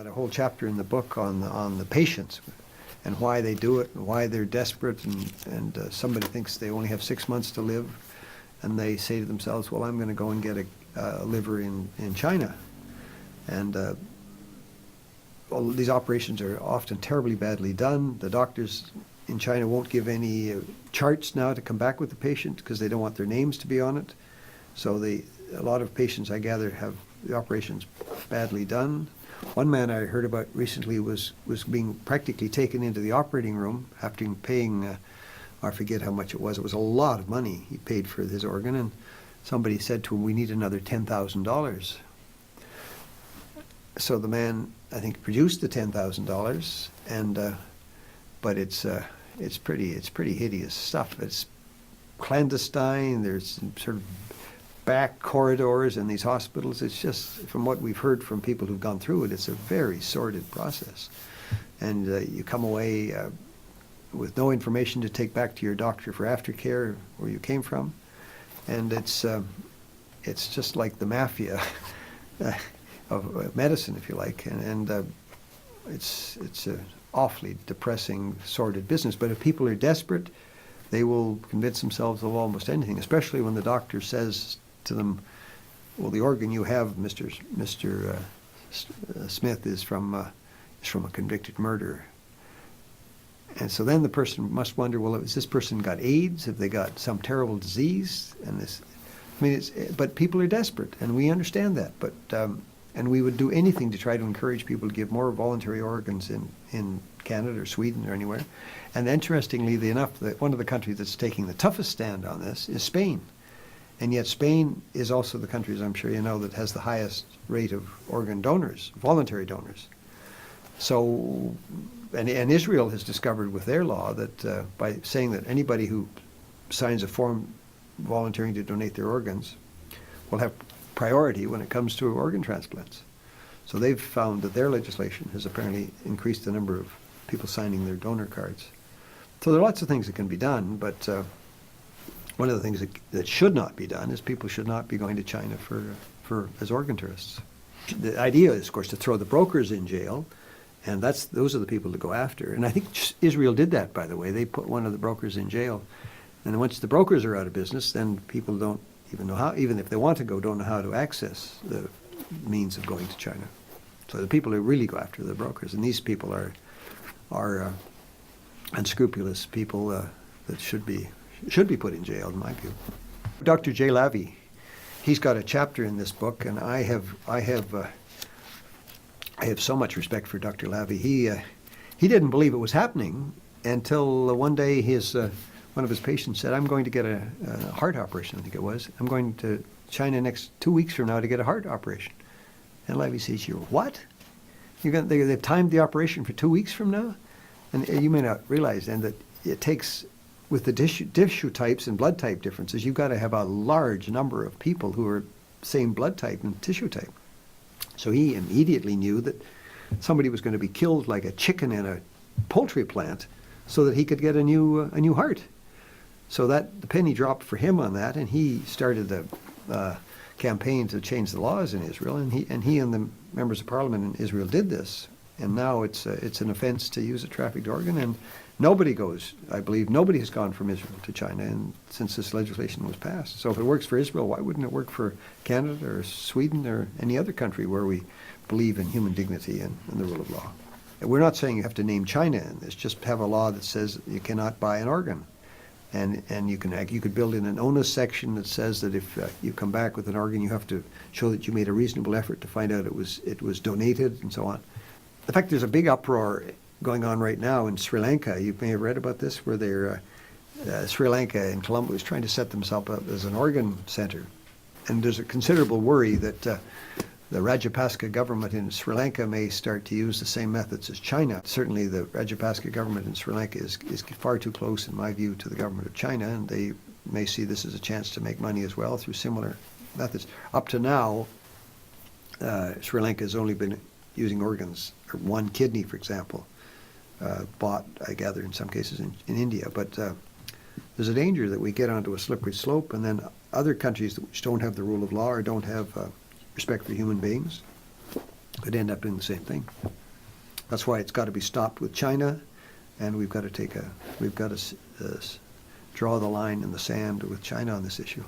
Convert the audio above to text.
a whole chapter in the book on the patients and why they do it and why they're desperate, and somebody thinks they only have 6 months to live, and they say to themselves, well, I'm going to go and get a liver in China. And all these operations are often terribly badly done. The doctors in China won't give any charts now to come back with the patient because they don't want their names to be on it. So a lot of patients, I gather, have the operations badly done. One man I heard about recently was being practically taken into the operating room after paying, I forget how much it was a lot of money he paid for his organ, and somebody said to him, we need another $10,000. So the man, I think, produced the $10,000, and but it's pretty hideous stuff. It's clandestine. There's sort of back corridors in these hospitals. It's just, from what we've heard from people who've gone through it, it's a very sordid process. And you come away with no information to take back to your doctor for aftercare where you came from. And it's just like the mafia of medicine, if you like. And it's an awfully depressing, sordid business. But if people are desperate, they will convince themselves of almost anything, especially when the doctor says to them, well, the organ you have, Mr. Smith, is from a convicted murderer. And so then the person must wonder, well, has this person got AIDS? Have they got some terrible disease? And this, I mean, but people are desperate, and we understand that. But and we would do anything to try to encourage people to give more voluntary organs in Canada or Sweden or anywhere. And interestingly enough, one of the countries that's taking the toughest stand on this is Spain. And yet Spain is also the country, as I'm sure you know, that has the highest rate of organ donors, voluntary donors. So, and Israel has discovered with their law that by saying that anybody who signs a form volunteering to donate their organs will have priority when it comes to organ transplants. So they've found that their legislation has apparently increased the number of people signing their donor cards. So there are lots of things that can be done, but one of the things that should not be done is people should not be going to China as organ tourists. The idea is, of course, to throw the brokers in jail, and those are the people to go after. And I think Israel did that, by the way. They put one of the brokers in jail. And once the brokers are out of business, then people don't even know how, even if they want to go, don't know how to access the means of going to China. So the people who really go after the brokers, and these people are unscrupulous people that should be put in jail, in my view. Dr. J. Lavie, he's got a chapter in this book, and I have so much respect for Dr. Lavie. He didn't believe it was happening until one day one of his patients said, I'm going to get a heart operation, I think it was. I'm going to China next 2 weeks from now to get a heart operation. And Lavie says, you're what? They've timed the operation for 2 weeks from now? And you may not realize then that it takes, with the tissue types and blood type differences, you've got to have a large number of people who are same blood type and tissue type. So he immediately knew that somebody was going to be killed like a chicken in a poultry plant so that he could get a new heart. So that the penny dropped for him on that, and he started the campaign to change the laws in Israel, and he and the members of parliament in Israel did this. And now it's an offense to use a trafficked organ, and nobody has gone from Israel to China since this legislation was passed. So if it works for Israel, why wouldn't it work for Canada or Sweden or any other country where we believe in human dignity and the rule of law? And we're not saying you have to name China in this, just have a law that says you cannot buy an organ. And you could build in an onus section that says that if you come back with an organ, you have to show that you made a reasonable effort to find out it was donated and so on. In fact, there's a big uproar going on right now in Sri Lanka. You may have read about this, where Sri Lanka and Colombo is trying to set themselves up as an organ center. And there's a considerable worry that the Rajapaksa government in Sri Lanka may start to use the same methods as China. Certainly the Rajapaksa government in Sri Lanka is far too close, in my view, to the government of China, and they may see this as a chance to make money as well through similar methods. Up to now, Sri Lanka has only been using organs, or one kidney, for example, bought, I gather, in some cases in India. But there's a danger that we get onto a slippery slope, and then other countries which don't have the rule of law or don't have respect for human beings could end up doing the same thing. That's why it's got to be stopped with China, and we've got to draw the line in the sand with China on this issue.